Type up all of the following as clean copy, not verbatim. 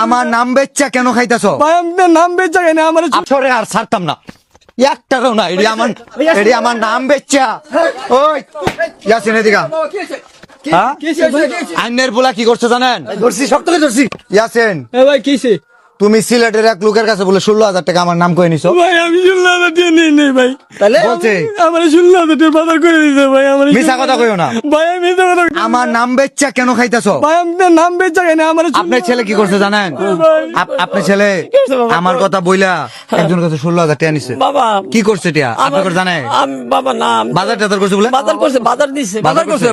আমার নাম বেচ্চা কেন খাইতেছো? ভাই আপনার নাম বেচা কেন আমার আসরে আর ছাড়তাম না, এক টাকাও না। এটি আমার নাম বেচ্চা। ওই ইয়াসিন এদিকে। হ্যাঁ, আইনের বলা কি করছে জানেন? ধরছি শক্ত করে ধরছি। ইয়াসিন, ভাই কিসে? তুমি সিলেটের এক লোকের কাছে বলে 16,000 টাকা আমার নাম করে নিছো। ভাই আমি 16,000 দিয়ে নেই ভাই। তাহলে বলছে আমার 16,000 টাকা বাজার করে দিতে ভাই। আমার মিছা কথা কইও না। ভাই আমি মিছা কথা আমার নাম বেচ্চা কেন খাইতেছো? ভাই আপনার নাম বেচা কেন আমার আপনার ছেলে কি করছে জানেন? আপনার ছেলে আমার কথা বইলা একজনের কাছে 16,000 টাকা নিছে। বাবা কি করছে টিয়া আপনার জানে? আমি বাবা না বাজার টাজার করছে বলে? বাজার করছে, বাজার দিছে, বাজার করছে?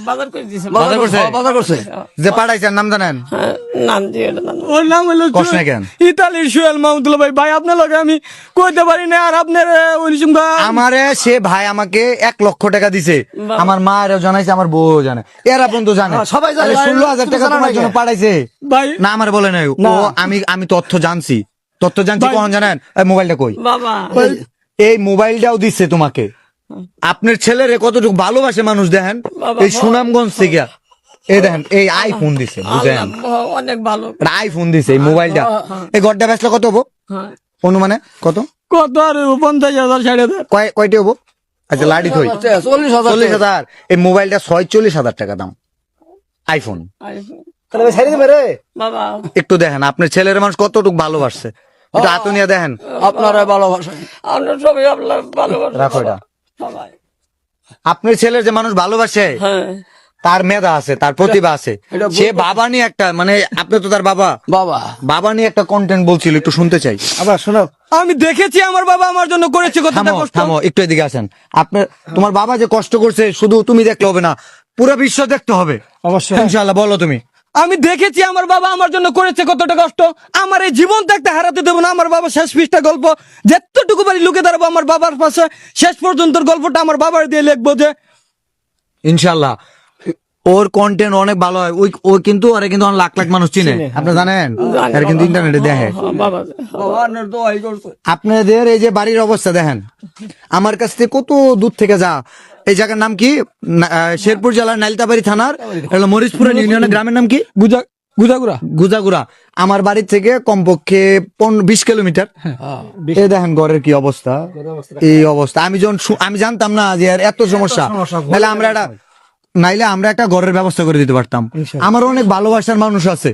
বাজার করে দিছে, বাজার করছে? বাজার করছে। যে পাঠাইছেন নাম জানেন? হ্যাঁ, নাম দিয়ে নাম। ওর নাম হলো কষ্ট নাই কেন? ইতালির সোহেল মাহমুদুল্লাহ ভাই। ভাই আপনার লগে আমি কইতে পারি না। আর আপনার ওই সঙ্গে আমারে সে ভাই আমাকে 1 লক্ষ টাকা দিছে। আমার মা এরও জানাইছে, আমার বউ জানে, এরা বন্ধু জানে, সবাই জানে। 16,000 টাকা তোমার জন্য পাঠাইছে ভাই না? আমার বলে নাই ও। আমি তথ্য জানছি কখন জানেন? এই মোবাইলটা কই? বাবা এই মোবাইলটাও দিচ্ছে তোমাকে। আপনার ছেলেরে কতটুকু ভালোবাসে মানুষ দেখেন। এই সুনামগঞ্জ থেকে এই দেখেন এই আইফোন দিছে, বুঝেন? অনেক ভালো। আইফোন দিছে, এই মোবাইলটা। এই ঘরটা বেচলে কত হবো অনুমানে? কত কত আর 50,000 60,000 কয়টি হবো? আচ্ছা লাডি থই 40,000। এই মোবাইলটা 46,000 টাকা দাম, আইফোন। বাবা একটু দেখেন আপনার ছেলের মানুষ কতটুকু ভালোবাসছে, একটু হাত নিয়ে দেখেন। আপনারা ভালোবাসেন, আমরা সবাই আপনার ভালোবাসেন। রাখো এটা। বাবা আপনার ছেলের যে মানুষ ভালোবাসে, হ্যাঁ তার মেধা আছে, তার প্রতিভা আছে। সে বাবা নিয়ে একটা, মানে আপনি তো তার বাবা, বাবা নিয়ে একটা কন্টেন্ট বলছিল, একটু শুনতে চাই। আবার শোনাও। আমি দেখেছি আমার বাবা আমার জন্য করেছে কতটা থামো কষ্ট। থামো, একটু এদিকে আসেন। আপনার তোমার বাবা যে কষ্ট করছে শুধু তুমি দেখতে হবে না, পুরো বিশ্ব দেখতে হবে অবশ্যই। ইনশাআল্লাহ। বলো তুমি। আমি দেখেছি আমার বাবা আমার জন্য করেছে কতটা কষ্ট। আমার এই জীবন থাকতে হারাতে দেবো না আমার বাবা শেষ পৃষ্ঠা গল্প যেতটুকু পারি লুকে দাঁড়াবো আমার বাবার পাশে। শেষ পর্যন্ত গল্পটা আমার বাবার দিয়ে লিখবো যে ইনশাআল্লাহ। ওর কন্টেন্ট অনেক ভালো হয়। ওই কিন্তু ওরে কিন্তু অনেক লাখ লাখ মানুষ চিনে, আপনি জানেন? এর কিন্তু ইন্টারনেটে দেখে। বাবা আপনাদের এই যে বাড়ির অবস্থা দেখেন, আমার কাছ থেকে কত দূর থেকে যা। এই জায়গার নাম কি? শেরপুর জেলার নাইলতাবাড়ি থানার মরিচপুর ইউনিয়নের গ্রামের নাম কি? গুজাগুড়া। গুজাগুড়া। আমার বাড়ির থেকে কমপক্ষে 20 কিলোমিটার। এই দেখেন ঘরের কি অবস্থা, এই অবস্থা। আমি জানতাম না যে এত সমস্যা। নাইলে আমরা একটা ঘরের ব্যবস্থা করে দিতে পারতাম। আমার অনেক ভালোবাসার মানুষ আছে।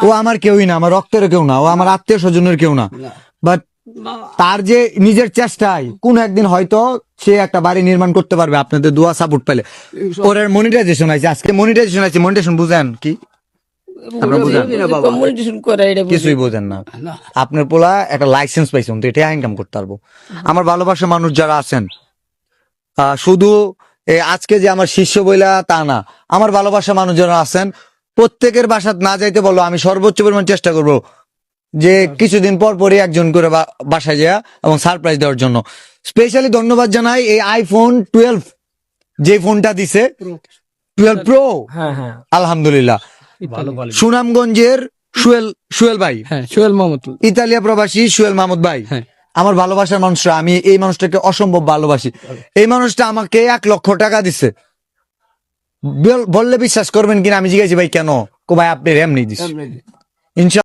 ও আমার কেউই না, আমার রক্তের কেউ না, ও আমার আত্মীয় স্বজনের কেউ না। বাট তার যে নিজের চেষ্টায় কোন একদিন হয়তো সে একটা বাড়ি নির্মাণ করতে পারবে আপনাদের দোয়া সাপোর্ট পেলে। ওর মনিটাইজেশন আছে আজকে, মনিটাইজেশন আছে। মনিটাইজেশন বুঝেন কি? কিছুই বোঝেন না। আপনার পোলা একটা লাইসেন্স পাইছেন তো, এটা ইনকাম করতে পারবো। আমার ভালোবাসার মানুষ যারা আছেন, শুধু আজকে যে আমার শিষ্য বইলা তা না, আমার ভালোবাসার মানুষ যারা আছেন প্রত্যেকের বাসাত না যাইতে বলো, আমি সর্বোচ্চ পরিমাণ চেষ্টা করব যে কিছুদিন পর পরই একজন করে বাসায় যাওয়া এবং সারপ্রাইজ দেওয়ার জন্য। স্পেশালি ধন্যবাদ জানাই এই আইফোন 12 যে ফোনটা দিছে, 12 প্রো। আলহামদুলিল্লাহ। সুনামগঞ্জের সোহেল ভাই, সোহেল মাহমুদ, ইতালিয়া প্রবাসী সোহেল মাহমুদ ভাই, আমার ভালোবাসার মানুষরা, আমি এই মানুষটাকে অসম্ভব ভালোবাসি। এই মানুষটা আমাকে 1 লক্ষ টাকা দিচ্ছে। বললে বিশ্বাস করবেন কিনা? আমি জিজ্ঞাসি ভাই কেন? ভাই আপনি এমনি দিচ্ছেন। ইনশাআল্লাহ।